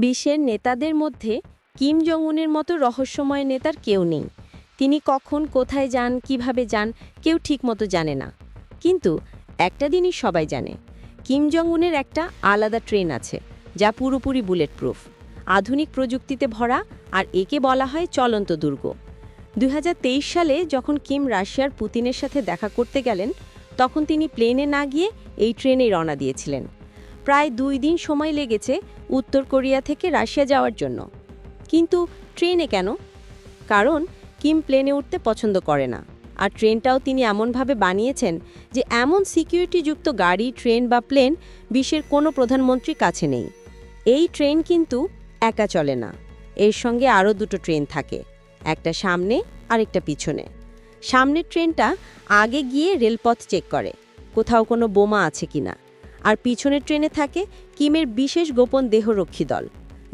বিশ্বের নেতাদের মধ্যে কিম জং উনের মতো রহস্যময় নেতার কেউ নেই। তিনি কখন কোথায় যান, কিভাবে যান, কেউ ঠিকমতো জানে না। কিন্তু একটা জিনিস সবাই জানে, কিম জং উনের একটা আলাদা ট্রেন আছে, যা পুরোপুরি বুলেট প্রুফ, আধুনিক প্রযুক্তিতে ভরা, আর একে বলা হয় চলন্ত দুর্গ। 2023 সালে যখন কিম রাশিয়ার পুতিনের সাথে দেখা করতে গেলেন, তখন তিনি প্লেনে না গিয়ে এই ট্রেনেই রওনা দিয়েছিলেন। প্রায় 2 দিন সময় লেগেছে উত্তর কোরিয়া থেকে রাশিয়া যাওয়ার জন্য। কিন্তু ট্রেনে কেন? কারণ কিম প্লেনে উঠতে পছন্দ করে না, আর ট্রেনটাও তিনি এমনভাবে বানিয়েছেন যে এমন সিকিউরিটিযুক্ত গাড়ি, ট্রেন বা প্লেন বিশ্বের কোনো প্রধানমন্ত্রীর কাছে নেই। এই ট্রেন কিন্তু একা চলে না, এর সঙ্গে আরও 2টো ট্রেন থাকে, একটা সামনে আর একটা পিছনে। সামনের ট্রেনটা আগে গিয়ে রেলপথ চেক করে কোথাও কোনো বোমা আছে কিনা, আর পিছনের ট্রেনে থাকে কিমের বিশেষ গোপন দেহরক্ষী দল,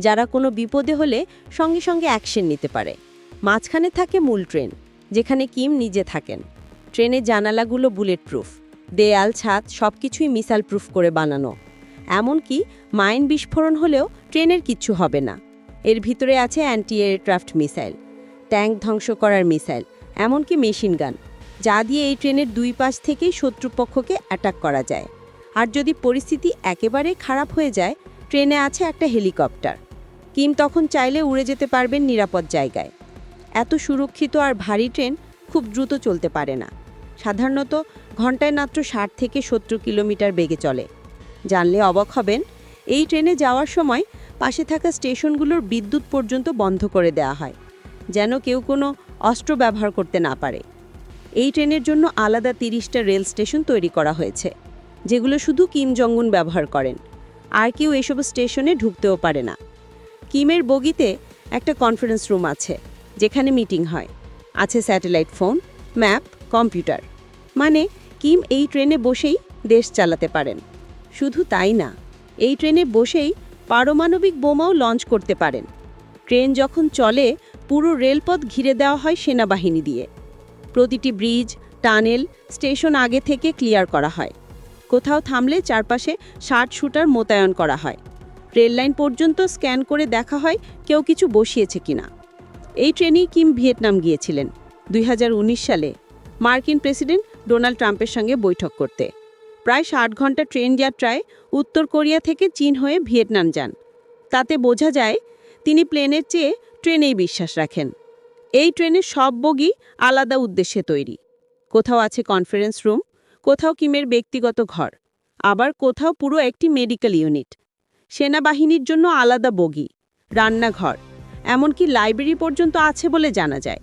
যারা কোনো বিপদে হলে সঙ্গে সঙ্গে অ্যাকশন নিতে পারে। মাঝখানে থাকে মূল ট্রেন, যেখানে কিম নিজে থাকেন। ট্রেনের জানালাগুলো বুলেট প্রুফ, দেয়াল, ছাদ সবকিছুই মিসাইল প্রুফ করে বানানো। এমনকি মাইন বিস্ফোরণ হলেও ট্রেনের কিচ্ছু হবে না। এর ভিতরে আছে অ্যান্টি এয়ারক্রাফট মিসাইল, ট্যাঙ্ক ধ্বংস করার মিসাইল, এমনকি মেশিন গান, যা দিয়ে এই ট্রেনের 2 পাশ থেকেই শত্রুপক্ষকে অ্যাটাক করা যায়। আর যদি পরিস্থিতি একেবারে খারাপ হয়ে যায়, ট্রেনে আছে একটা হেলিকপ্টার। কিম তখন চাইলে উড়ে যেতে পারবেন নিরাপদ জায়গায়। এত সুরক্ষিত আর ভারী ট্রেন খুব দ্রুত চলতে পারে না। সাধারণত ঘন্টায় মাত্র 60 থেকে 70 কিলোমিটার বেগে চলে। জানলে অবাক হবেন, এই ট্রেনে যাওয়ার সময় পাশে থাকা স্টেশনগুলোর বিদ্যুৎ পর্যন্ত বন্ধ করে দেওয়া হয়, যেন কেউ কোনো অস্ত্র ব্যবহার করতে না পারে। এই ট্রেনের জন্য আলাদা 30টা রেল স্টেশন তৈরি করা হয়েছে, যেগুলো শুধু কিম জং উন ব্যবহার করেন, আর কেউ এসব স্টেশনে ঢুকতেও পারে না। কিমের বগিতে একটা কনফারেন্স রুম আছে, যেখানে মিটিং হয়। আছে স্যাটেলাইট ফোন, ম্যাপ, কম্পিউটার। মানে কিম এই ট্রেনে বসেই দেশ চালাতে পারেন। শুধু তাই না, এই ট্রেনে বসেই পারমাণবিক বোমাও লঞ্চ করতে পারেন। ট্রেন যখন চলে, পুরো রেলপথ ঘিরে দেওয়া হয় সেনাবাহিনী দিয়ে। প্রতিটি ব্রিজ, টানেল, স্টেশন আগে থেকে ক্লিয়ার করা হয়। কোথাও থামলে চারপাশে 60 শুটার মোতায়েন করা হয়। রেল লাইন পর্যন্ত স্ক্যান করে দেখা হয় কেউ কিছু বসিয়েছে কিনা। এই ট্রেনেই কিম ভিয়েতনাম গিয়েছিলেন 2019 সালে, মার্কিন প্রেসিডেন্ট ডোনাল্ড ট্রাম্পের সঙ্গে বৈঠক করতে। প্রায় 60 ঘন্টা ট্রেন যাত্রায় উত্তর কোরিয়া থেকে চীন হয়ে ভিয়েতনাম যান। তাতে বোঝা যায় তিনি প্লেনের চেয়ে ট্রেনেই বিশ্বাস রাখেন। এই ট্রেনের সব বগি আলাদা উদ্দেশ্যে তৈরি। কোথাও আছে কনফারেন্স রুম, কোথাও কিমের ব্যক্তিগত ঘর, আবার কোথাও পুরো একটি মেডিকেল ইউনিট। সেনাবাহিনীর জন্য আলাদা বগি, রান্নাঘর, এমনকি লাইব্রেরি পর্যন্ত আছে বলে জানা যায়।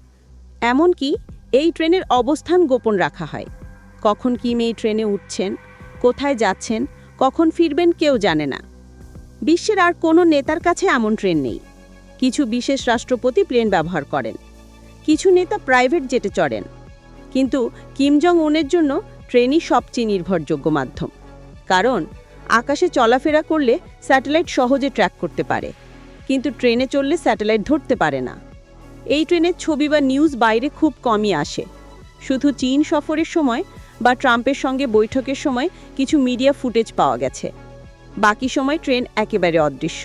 এমনকি এই ট্রেনের অবস্থান গোপন রাখা হয়। কখন কিম এই ট্রেনে উঠছেন, কোথায় যাচ্ছেন, কখন ফিরবেন কেউ জানে না। বিশ্বের আর কোনো নেতার কাছে এমন ট্রেন নেই। কিছু বিশেষ রাষ্ট্রপতি প্লেন ব্যবহার করেন, কিছু নেতা প্রাইভেট জেটে চড়েন। কিন্তু কিম জং উনের জন্য ট্রেনই সবচেয়ে নির্ভরযোগ্য মাধ্যম। কারণ আকাশে চলাফেরা করলে স্যাটেলাইট সহজে ট্র্যাক করতে পারে, কিন্তু ট্রেনে চললে স্যাটেলাইট ধরতে পারে না। এই ট্রেনের ছবি বা নিউজ বাইরে খুব কমই আসে। শুধু চীন সফরের সময় বা ট্রাম্পের সঙ্গে বৈঠকের সময় কিছু মিডিয়া ফুটেজ পাওয়া গেছে। বাকি সময় ট্রেন একেবারে অদৃশ্য।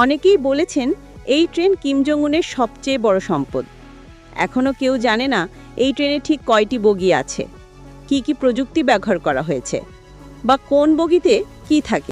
অনেকেই বলেছেন এই ট্রেন কিম জং উনের সবচেয়ে বড় সম্পদ। এখনও কেউ জানে না এই ট্রেনে ঠিক কয়টি বগি আছে, কি কি প্রযুক্তি ব্যবহার করা হয়েছে, বা কোন বগিতে কি থাকে।